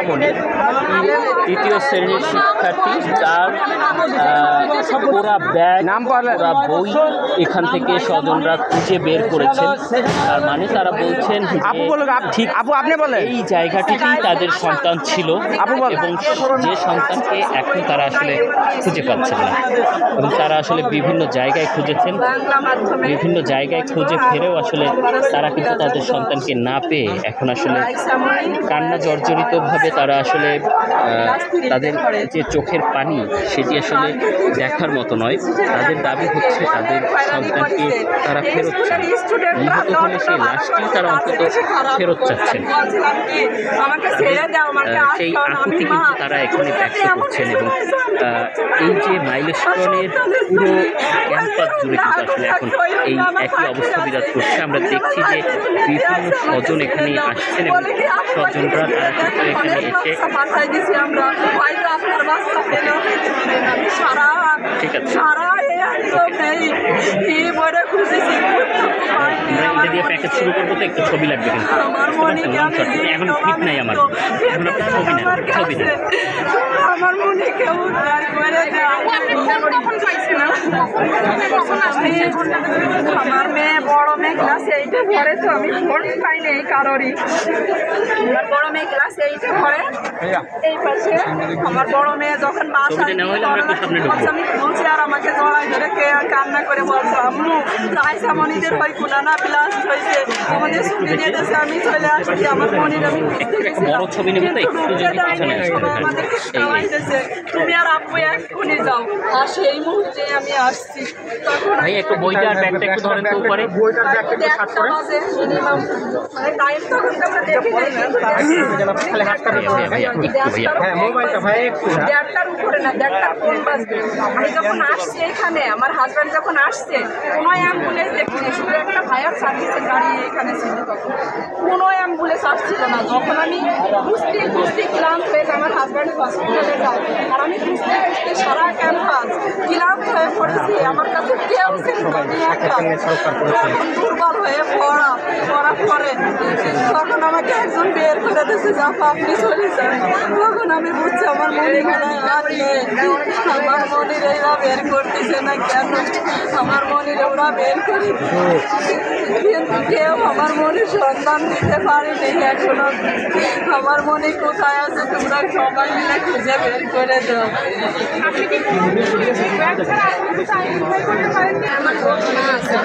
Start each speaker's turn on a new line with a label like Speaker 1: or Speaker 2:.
Speaker 1: মামনি তৃতীয় শ্রেণীর শিক্ষার্থী, তার ওরা ব্যাগ ওরা বই এখান থেকে স্বজনরা খুঁজে বের করেছেন। তার মানে তারা বলছেন ঠিক আপনি বলেন এই জায়গাটিতেই তাদের সন্তান ছিল এবং যে সন্তানকে এখন তারা আসলে খুঁজে পাচ্ছেন না, এবং তারা আসলে বিভিন্ন জায়গায় খুঁজেছেন, বিভিন্ন জায়গায় খুঁজে ফিরেও আসলে তারা কিন্তু তাদের সন্তানকে না পেয়ে এখন আসলে কান্না জর্জরিতভাবে তারা আসলে তাদের যে চোখের পানি সেটি আসলে দেখার মতো নয়। তাদের দাবি হচ্ছে তাদের সন্তানকে তারা ফেরত চান, নিহত হলে সেই লাশটি তারা অন্তত ফেরত চাচ্ছেন। সেই আকুতি কিন্তু তারা এখানে ব্যক্ত করছেন এবং এই যে মাইলস্টোনের পুরো ক্যাম্পাস জুড়ে কিন্তু আসলে এখন এই একই অবস্থা বিরাজ করছে। আমরা দেখছি যে বিভিন্ন স্বজন এখানে আসছেন এবং স্বজনরা তারা কিন্তু এখানে এসে ঠিক আছে এটা দিয়ে প্যাকেজ শুরু করবো, তো একটু ছবি লাগবে কিন্তু এখন ঠিক নাই আমার, এখন আপনার ছবি নেই
Speaker 2: আমার মনে কেউ আমার মেয়ে বড় মেয়ে ক্লাস 8-এ পড়ে, তো আমি ফোন পাইনি কারোরই। আমার বড় মেয়ে ক্লাস 8-এ পড়ে। এই পাশে আমার বড় মেয়ে যখন বাসা আমি বলছি আর আমাকে জড়াই ধরে কান্না করে বলছো, আম্মু আয়সা মনিদের হয় কোনা না ব্লাস্ট হয়েছে, আমাদের ছবি নিয়ে গেছে, আমি চলে আসছি। আমার মনির আমি তুমি আর আব্বু এক্ষুনি যাও, আর সেই মুহূর্তে আমি আসছি। তখন
Speaker 1: একটু বইটা আর ব্যাগটা একটু ধরেন তো উপরে,
Speaker 2: মিনিমাম মানে টাইম তখন আমরা দেখি নাই, 1:30টার উপরে না, 1:30টার কোন বাজবে। আমি যখন আসছি এখানে, আমার হাজব্যান্ড যখন আসছে, কোনো অ্যাম্বুলেন্স দেখিনি, শুধু একটা ফায়ার সার্ভিসের গাড়ি এখানে ছিল। তখন কোনো অ্যাম্বুলেন্স আসছিল না। যখন আমি বুঝতে ক্লান্ত হয়ে আমার হাজব্যান্ড হসপিটালে যায়, আর আমি বুঝতে সারা ক্যাম্পাস ক্লান্ত হয়ে পড়েছি, আমার কাছে কেউ দুর্বল হয়ে পড়ার পরে তখন আমাকে একজন বের করে দিয়েছে, যা আপনি চলে যান। তখন আমি বুঝছি আমার মনে গলায় আর নেই, আমার মনির এরা বের করতেছে না কেন, আমার মনির ওরা বের করে, কিন্তু কেউ আমার মনির সন্ধান দিতে পারেনি এখনো। আমার মনে কোথায় আছে তোমরা সবাই মিলে খুঁজে বের করে দাও। আমার ঘটনা আছে।